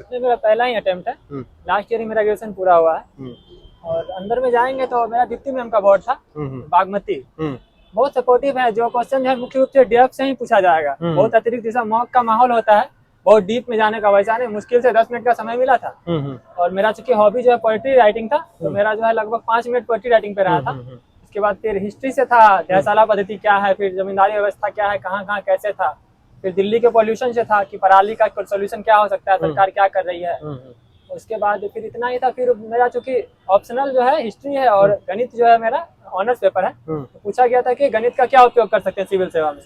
इसमें मेरा पहला ही अटेम्प्ट है। लास्ट ईयर ही मेरा ग्रेजुएशन पूरा हुआ है। और अंदर में जाएंगे तो मेरा दीप्ति मैम का बोर्ड था, बागमती। बहुत सपोर्टिव है। जो क्वेश्चन है मुख्य रूप से डीएफ से ही पूछा जाएगा। बहुत अतिरिक्त जैसा मॉक का माहौल होता है, बहुत डीप में जाने का वैसा नहीं। मुश्किल से 10 मिनट का समय मिला था। और मेरा चूंकि हॉबी जो है पोएट्री राइटिंग था, तो मेरा जो है लगभग 5 मिनट पोएट्री राइटिंग पे रहा था। उसके बाद फिर हिस्ट्री से था, ढैसाला पद्धति क्या है, फिर जमींदारी व्यवस्था क्या है, कहाँ कहाँ कैसे था। फिर दिल्ली के पॉल्यूशन से था कि पराली का सोल्यूशन क्या हो सकता है, सरकार क्या कर रही है। उसके बाद फिर इतना ही था। फिर मेरा चूंकि ऑप्शनल जो है हिस्ट्री है और गणित जो है मेरा ऑनर्स पेपर है, तो पूछा गया था कि गणित का क्या उपयोग कर सकते हैं सिविल सेवा में।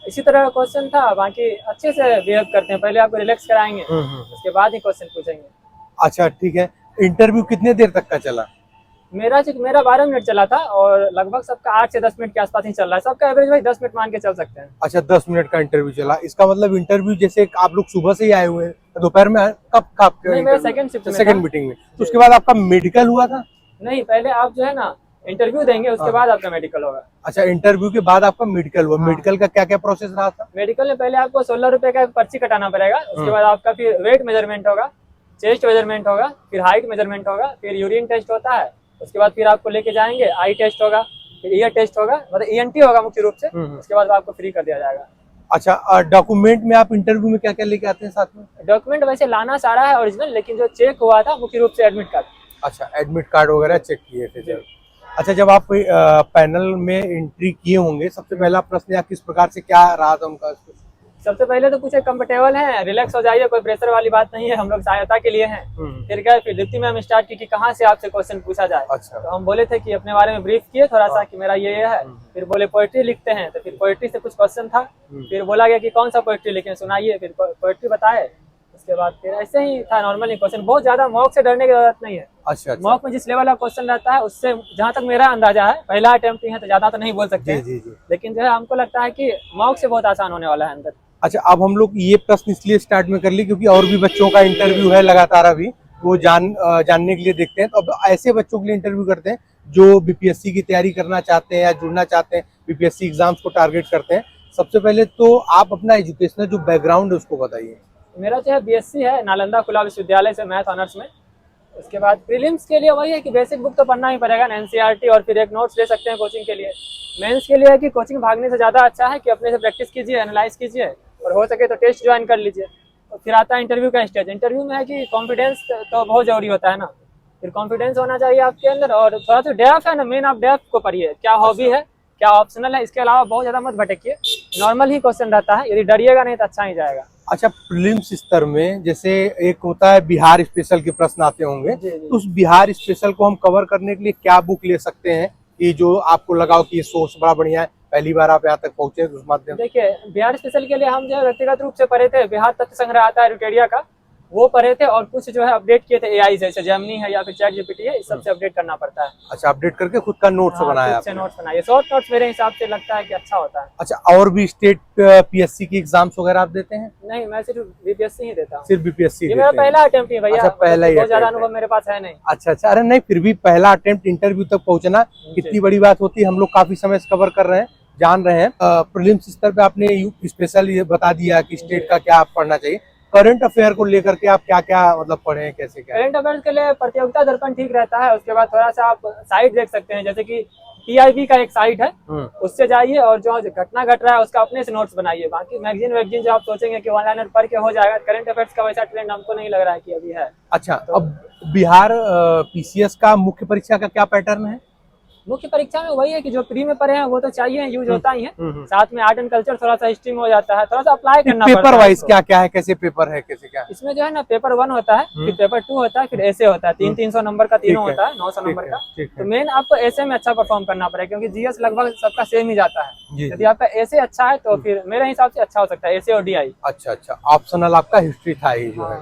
इसी तरह का क्वेश्चन था। बाकी अच्छे से बिहेव करते हैं, पहले आपको रिलैक्स कराएंगे, उसके बाद ही क्वेश्चन पूछेंगे। अच्छा ठीक है। इंटरव्यू कितने देर तक का चला? मेरा 12 मिनट चला था और लगभग सबका 8 से 10 मिनट के आसपास ही चल रहा है। सबका एवरेज भाई 10 मिनट मान के चल सकते हैं। अच्छा 10 मिनट का इंटरव्यू चला। इसका मतलब इंटरव्यू जैसे आप लोग सुबह से ही आए हुए हैं, दोपहर में कब मेरा सेकंड शिफ्ट में, सेकंड मीटिंग में। तो उसके बाद आपका मेडिकल हुआ था? नहीं, पहले आप जो है ना इंटरव्यू देंगे, उसके बाद आपका मेडिकल होगा। अच्छा, इंटरव्यू के बाद आपका मेडिकल हुआ। मेडिकल का क्या क्या प्रोसेस रहा था? मेडिकल में पहले आपको 16 रुपए का पर्ची कटाना पड़ेगा। उसके बाद आपका फिर वेट मेजरमेंट होगा, चेस्ट मेजरमेंट होगा, फिर हाइट मेजरमेंट होगा, फिर यूरिन टेस्ट होता है। उसके बाद फिर आपको लेके जाएंगे, आई टेस्ट होगा, फिर ईयर टेस्ट होगा, मतलब ईएनटी होगा मुख्य रूप से। उसके बाद आपको फ्री कर दिया जाएगा। अच्छा, डॉक्यूमेंट में आप इंटरव्यू में क्या क्या लेके आते हैं साथ में? डॉक्यूमेंट वैसे लाना सारा है ओरिजिनल, लेकिन जो चेक हुआ था मुख्य रूप से एडमिट कार्ड। अच्छा, एडमिट कार्ड वगैरह चेक किए थे जब? अच्छा, जब आप पैनल में एंट्री किए होंगे, सबसे पहला प्रश्न या किस प्रकार से क्या रहा था उनका? सबसे पहले तो पूछे कंफर्टेबल है, रिलैक्स हो जाइए, कोई प्रेशर वाली बात नहीं है, हम लोग सहायता के लिए हैं। फिर गए, फिर दीप्ति मैम स्टार्ट की कि कहाँ से आपसे क्वेश्चन पूछा जाए। अच्छा। तो हम बोले थे कि अपने बारे में ब्रीफ किए थोड़ा सा कि मेरा ये है। फिर बोले पोएट्री लिखते हैं, तो फिर पोएट्री से कुछ क्वेश्चन था। फिर बोला गया कि कौन सा पोएट्री लिखें, सुनाइए। फिर पोएट्री बताए। उसके बाद फिर ऐसे ही था नॉर्मली क्वेश्चन। बहुत ज्यादा मॉक से डरने की जरूरत नहीं है। अच्छा। मॉक में जिस लेवल का क्वेश्चन रहता है, उससे जहाँ तक मेरा अंदाजा है, पहला अटेम्प्ट ही है तो ज्यादा तो नहीं बोल सकते हैं। लेकिन जो है हमको लगता है कि मॉक से बहुत आसान होने वाला है अंदर। अच्छा, अब हम लोग ये प्रश्न इसलिए स्टार्ट में कर ली क्योंकि और भी बच्चों का इंटरव्यू है लगातार, अभी वो जानने के लिए देखते हैं। तो अब ऐसे बच्चों के लिए इंटरव्यू करते हैं जो बीपीएससी की तैयारी करना चाहते हैं या जुड़ना चाहते हैं, बीपीएससी एग्जाम्स को टारगेट करते हैं। सबसे पहले तो आप अपना एजुकेशनल जो बैकग्राउंड है उसको बताइए। मेरा जो है बीएससी है नालंदा खुला विश्वविद्यालय से, मैथ ऑनर्स में। उसके बाद प्रीलिम्स के लिए वही है कि बेसिक बुक तो पढ़ना ही पड़ेगा, एनसीईआरटी, और फिर एक नोट्स ले सकते हैं कोचिंग के लिए। मेंस के लिए है कि कोचिंग भागने से ज़्यादा अच्छा है कि अपने से प्रैक्टिस कीजिए, एनालाइज कीजिए, और हो सके तो टेस्ट ज्वाइन कर लीजिए। और फिर आता है इंटरव्यू का स्टेज। इंटरव्यू में है कि कॉन्फिडेंस तो बहुत जरूरी होता है ना। फिर कॉन्फिडेंस होना चाहिए आपके अंदर, और थोड़ा सा डेप्थ है ना, मेन आप डेप्थ को पढ़िए, क्या हॉबी है, क्या ऑप्शनल है। इसके अलावा बहुत ज्यादा मत भटकिए, नॉर्मल ही क्वेश्चन रहता है, यदि डरिएगा नहीं तो अच्छा ही जाएगा। अच्छा, प्रीलिम्स स्तर में जैसे एक होता है बिहार स्पेशल के प्रश्न आते होंगे, तो उस बिहार स्पेशल को हम कवर करने के लिए क्या बुक ले सकते हैं कि जो आपको लगाओ कि ये सोर्स बड़ा बढ़िया है, पहली बार आप यहाँ तक पहुंचे उस माध्यम? देखिए, बिहार स्पेशल के लिए हम जो व्यक्तिगत रूप से पढ़े थे, बिहार तथ्य संग्रह आता है रुटेरिया का, वो पढ़े थे। और कुछ जो है अपडेट किए थे एआई, जैसे जेमिनी है या फिर चैट जीपीटी है, इस सबसे अपडेट करना पड़ता है। अच्छा, अपडेट करके खुद का नोट्स बनाया? खुद से नोट्स बनाइए, शॉर्ट नोट्स मेरे हिसाब से लगता है कि अच्छा होता है। अच्छा, और भी स्टेट पीएससी की एग्जाम्स वगैरह आप देते हैं? नहीं, मैं सिर्फ बीपीएससी ही देता हूँ। सिर्फ बीपीएससी? ये मेरा पहला अटेम्प्ट है भैया। अच्छा, पहला ही? बहुत ज्यादा अनुभव मेरे पास है नहीं। अच्छा अच्छा, अरे नहीं, फिर भी पहला अटेम्प्ट इंटरव्यू तक पहुंचना कितनी बड़ी बात होती है। हम लोग काफी समय से कवर कर रहे हैं, जान रहे हैं। प्रीलिम्स स्तर पे आपने स्पेशल ये बता दिया कि स्टेट का क्या पढ़ना चाहिए। करंट अफेयर को लेकर के आप क्या क्या मतलब पढ़े हैं, कैसे क्या? करंट अफेयर्स के लिए प्रतियोगिता दर्पण ठीक रहता है। उसके बाद थोड़ा सा आप साइट देख सकते हैं, जैसे कि टीआईबी का एक साइट है, उससे जाइए और जो घटना घट रहा है उसका अपने से नोट्स बनाइए। बाकी मैगजीन वैगजीन जो आप सोचेंगे कि ऑनलाइन पढ़ के हो जाएगा, करंट अफेयर्स का वैसा ट्रेंड हमको नहीं लग रहा है कि अभी है। अच्छा, तो अब बिहार पीसीएस का मुख्य परीक्षा का क्या पैटर्न है? मुख्य परीक्षा में वही है कि जो प्री में पढ़े हैं वो तो चाहिए, यूज होता ही है। साथ में आर्ट एंड कल्चर थोड़ा सा हिस्ट्री में हो जाता है, थोड़ा सा अप्लाई करना पड़ता है। पेपर वाइज क्या क्या है, कैसे पेपर है, कैसे क्या? इसमें जो है ना, पेपर 1 होता है, फिर पेपर 2 होता है, फिर ऐसे होता है। 300 नंबर का तीनों होता है, 900 नंबर का। तो मेन आपको ऐसे में अच्छा परफॉर्म करना पड़ेगा, क्योंकि जीएस लगभग सबका सेम ही जाता है। यदि आपका ऐसे अच्छा है तो फिर मेरे हिसाब से अच्छा हो सकता है, ऐसे और डीआई। अच्छा अच्छा, ऑप्शनल आपका हिस्ट्री था ये जो है।